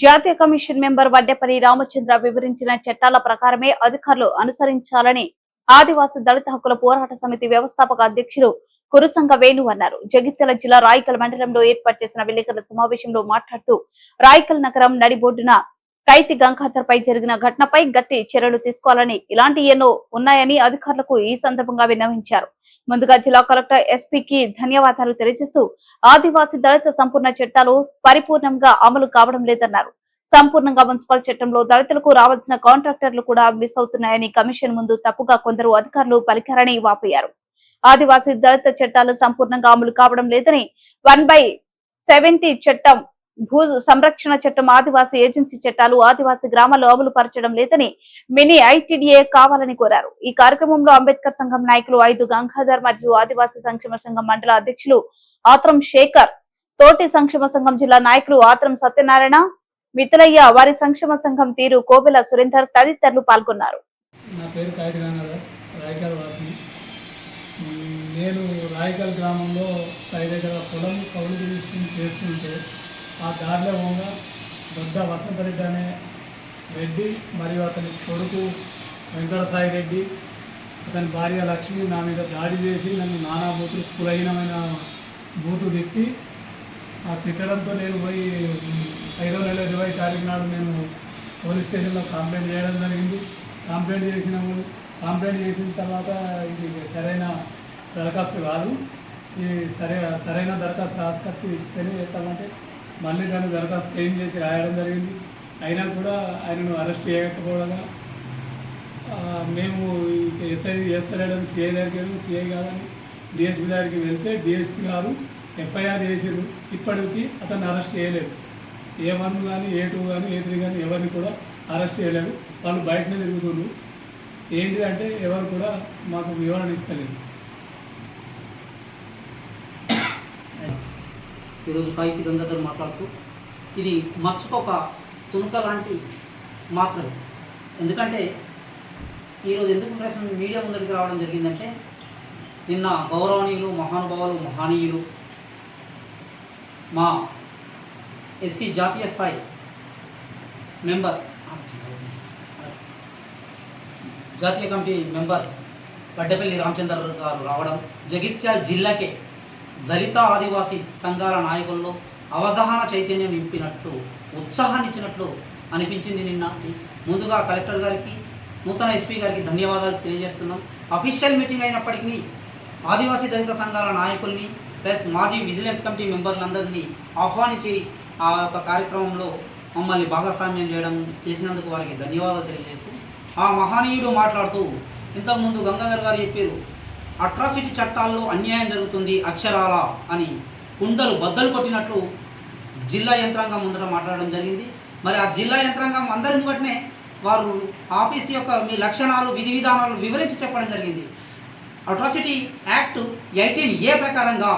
జాతీయ commission member Vaddepalli Ramachandra వివరించిన చట్టాల ప్రకారమే అధికారులు అనుసరించాలని ఆదివాసీ దళిత హక్కుల పోరాట సమితి వ్యవస్థాపక అధ్యక్షులు కురుసంగ వేణు అన్నారు. జగిత్యాల జిల్లా రాయికల్ మండలంలో ఏర్పాటు చేసిన విలేకరుల సమావేశంలో మాట్లాడుతూ రాయికల్ నగరం నడిబొడ్డున కైతి గంగాధర్ పై జరిగిన ఘటనపై గట్టి చర్యలు తీసుకోవాలని, ఇలాంటి ఎన్నో ఉన్నాయని అధికారులకు ఈ సందర్భంగా విన్నవించారు. ముందుగా జిల్లా కలెక్టర్ ఎస్పీకి ధన్యవాదాలు తెలియజేస్తూ ఆదివాసీ దళిత సంపూర్ణ చట్టాలు పరిపూర్ణంగా అమలు కావడం లేదన్నారు. సంపూర్ణంగా మున్సిపల్ చట్టంలో దళితులకు రావాల్సిన కాంట్రాక్టర్లు కూడా మిస్ అవుతున్నాయని, కమిషన్ ముందు తప్పుగా కొందరు అధికారులు పలికారని వాపోయారు. ఆదివాసీ దళిత చట్టాలు సంపూర్ణంగా అమలు కావడం లేదని 1/70 చట్టం, భూ సంరక్షణ చట్టం, ఆదివాసీ ఏజెన్సీ చట్టాలు ఆదివాసీ గ్రామాల్లో అమలు పరచడం లేదని మినీ ఐటీడీఏ కావాలని కోరారు. ఈ కార్యక్రమంలో అంబేద్కర్ సంఘం నాయకులు 5 గంగాధర్ మరియు ఆదివాసీ సంక్షేమ సంఘం మండల అధ్యక్షులు ఆత్రం శేఖర్, తోటి సంక్షేమ సంఘం జిల్లా నాయకులు ఆత్రం సత్యనారాయణ, మిథులయ్య, వారి సంక్షేమ సంఘం తీరు కోవెల సురేందర్ తదితరులు పాల్గొన్నారు. నా పేరు కైతి గంగాధర్, రాయకల్ వాసిని. నేను రాయకల్ గ్రామంలో 5 ఎకరాల పొలం కౌలు తీసుకుని చేస్తుంటే ఆ దారిలో పోగా దొడ్డ వసంతరెడ్డి అనే రెడ్డి మరియు అతని కొడుకు వెంకటసాయి రెడ్డి, అతని భార్య లక్ష్మి నా మీద దాడి చేసి నన్ను నానా బూతులు కులహీనమైన బూతు తిట్టి ఆ తిట్టడంతో నేను పోయి 5వ నెల 20 తారీఖు నాడు నేను పోలీస్ స్టేషన్లో కంప్లైంట్ చేయడం జరిగింది. కంప్లైంట్ చేసిన తర్వాత ఇది సరైన దరఖాస్తు కాదు, ఈ సరైన దరఖాస్తు రాసుకత్తి ఇస్తేనే చేస్తామంటే మళ్ళీ దాన్ని దరఖాస్తు చేంజ్ చేసి రాయడం జరిగింది. అయినా కూడా ఆయనను అరెస్ట్ చేయకపోవడంగా మేము ఎస్ఐ చేస్తలేడని సిఐ దగ్గరికి వెళ్ళి, సిఐ కాదని డిఎస్పీ దగ్గరికి వెళ్తే డిఎస్పీ గారు ఎఫ్ఐఆర్ చేసారు. ఇప్పటికీ అతన్ని అరెస్ట్ చేయలేదు. A1 కానీ A2 కానీ A3 కానీ ఎవరిని కూడా అరెస్ట్ చేయలేదు. వాళ్ళు బయటనే తిరుగుతున్నారు. ఏంటి అంటే ఎవరు కూడా మాకు వివరణ ఇస్తలేదు. ఈరోజు కైతి గంగాధర్ మాట్లాడుతూ ఇది మర్చిపోక తుణుక లాంటి మాత్రమే. ఎందుకంటే ఈరోజు ఎందుకు ప్రశ్న మీడియా ముందరికి రావడం జరిగిందంటే, నిన్న గౌరవనీయులు, మహానుభావులు, మహనీయులు, మా ఎస్సీ జాతీయ స్థాయి మెంబర్, జాతీయ కమిటీ మెంబర్ వడ్డేపల్లి రామచంద్ర గారు రావడం, జగిత్యాల జిల్లాకే దళిత ఆదివాసీ సంఘాల నాయకుల్లో అవగాహన చైతన్యం నింపినట్టు, ఉత్సాహాన్నిచ్చినట్లు అనిపించింది నిన్న. ముందుగా కలెక్టర్ గారికి, నూతన ఎస్పీ గారికి ధన్యవాదాలు తెలియజేస్తున్నాం. అఫీషియల్ మీటింగ్ అయినప్పటికీ ఆదివాసీ దళిత సంఘాల నాయకుల్ని ప్లస్ మాజీ విజిలెన్స్ కమిటీ మెంబర్లందరినీ ఆహ్వానించి ఆ యొక్క కార్యక్రమంలో మమ్మల్ని భాగస్వామ్యం చేసినందుకు వారికి ధన్యవాదాలు తెలియజేస్తూ, ఆ మహనీయుడు మాట్లాడుతూ ఇంతకుముందు గంగాధర్ గారు చెప్పారు, అట్రాసిటీ చట్టాల్లో అన్యాయం జరుగుతుంది అక్షరాల అని కుండలు బద్దలు కొట్టినట్లు జిల్లా యంత్రాంగం ముందర మాట్లాడడం జరిగింది. మరి ఆ జిల్లా యంత్రాంగం అందరి ముంగటనే వారు ఆఫీస్ యొక్క మీ లక్షణాలు, విధి విధానాలు వివరించి చెప్పడం జరిగింది. అట్రాసిటీ యాక్ట్ 18A ప్రకారంగా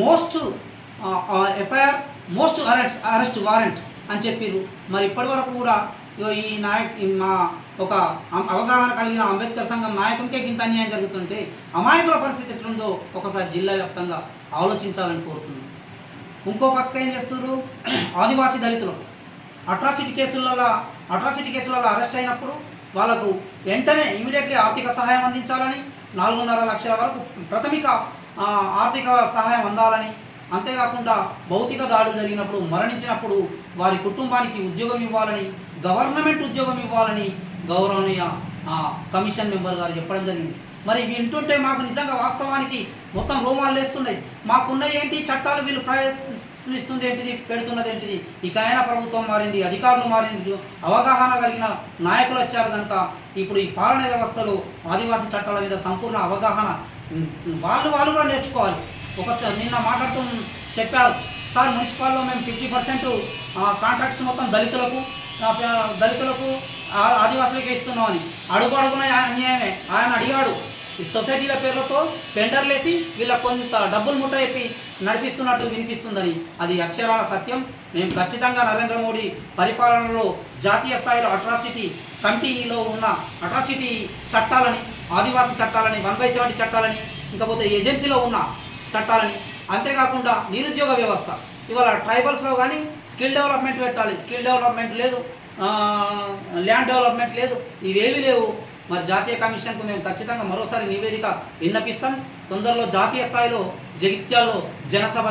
most FIR, most arrest warrant అని చెప్పారు. మరి ఇప్పటి వరకు కూడా ఈ మా ఒక అవగాహన కలిగిన అంబేద్కర్ సంఘం నాయకునికే ఇంత అన్యాయం జరుగుతుంటే అమాయకుల పరిస్థితి ఎట్లుందో ఒకసారి జిల్లా వ్యాప్తంగా ఆలోచించాలని కోరుతున్నాను. ఇంకో పక్క ఏం చెప్తున్నారు, ఆదివాసీ దళితులు అట్రాసిటీ కేసులలో అరెస్ట్ అయినప్పుడు వాళ్ళకు వెంటనే ఇమీడియట్లీ ఆర్థిక సహాయం అందించాలని, 4.5 లక్షల వరకు ప్రాథమిక ఆర్థిక సహాయం అందాలని, అంతేకాకుండా భౌతిక దాడులు జరిగినప్పుడు, మరణించినప్పుడు వారి కుటుంబానికి ఉద్యోగం ఇవ్వాలని, గవర్నమెంట్ ఉద్యోగం ఇవ్వాలని గౌరవనీయ కమిషన్ మెంబర్ గారు చెప్పడం జరిగింది. మరి వింటుంటే మాకు నిజంగా వాస్తవానికి మొత్తం రోమాలు లేస్తున్నాయి. మాకున్న ఏంటి చట్టాలు వీళ్ళు ప్రయత్నిస్తుంది ఏంటిది, పెడుతున్నది ఏంటిది. ఇకైనా ప్రభుత్వం మారింది, అధికారులు మారింది, అవగాహన కలిగిన నాయకులు వచ్చారు కనుక ఇప్పుడు ఈ పాలన వ్యవస్థలో ఆదివాసీ చట్టాల మీద సంపూర్ణ అవగాహన వాళ్ళు కూడా నేర్చుకోవాలి. నిన్న మాట్లాడుతూ చెప్పారు, సార్ మున్సిపాల్లో మేము 50% కాంట్రాక్ట్స్ మొత్తం దళితులకు ఆదివాసులకే ఇస్తున్నామని. అడుగున అన్యాయమే. ఆయన అడిగాడు, ఈ సొసైటీల పేర్లతో టెండర్లు వేసి వీళ్ళకి కొంత డబ్బులు ముట్ట చెప్పి నడిపిస్తున్నట్టు వినిపిస్తుందని. అది అక్షరాల సత్యం. మేము ఖచ్చితంగా నరేంద్ర మోడీ పరిపాలనలో జాతీయ స్థాయిలో అట్రాసిటీ కమిటీలో ఉన్న అట్రాసిటీ చట్టాలని, ఆదివాసీ చట్టాలని, 1/70 చట్టాలని, ఇంకపోతే ఏజెన్సీలో ఉన్న చట్టాలని, అంతేకాకుండా నిరుద్యోగ వ్యవస్థ, ఇవాళ ట్రైబల్స్లో కానీ స్కిల్ డెవలప్మెంట్ పెట్టాలి, స్కిల్ డెవలప్మెంట్ లేదు, ల్యాండ్ డెవలప్మెంట్ లేదు, ఇవేవి లేవు. మరి జాతీయ కమిషన్కు మేము ఖచ్చితంగా మరోసారి నివేదిక విన్నపిస్తాం. తొందరలో జాతీయ స్థాయిలో జగిత్యాల్లో జనసభ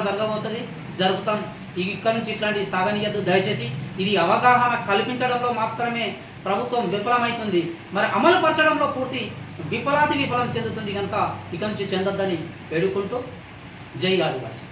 జరుపుతాం. ఇక్కడ నుంచి ఇట్లాంటి సాగనీయద్దు దయచేసి. ఇది అవగాహన కల్పించడంలో మాత్రమే ప్రభుత్వం విఫలమవుతుంది, మరి అమలు పరచడంలో పూర్తి విఫలం చెందుతుంది కనుక ఇక నుంచి చెందొద్దని వేడుకుంటూ జై ఆదివాసి.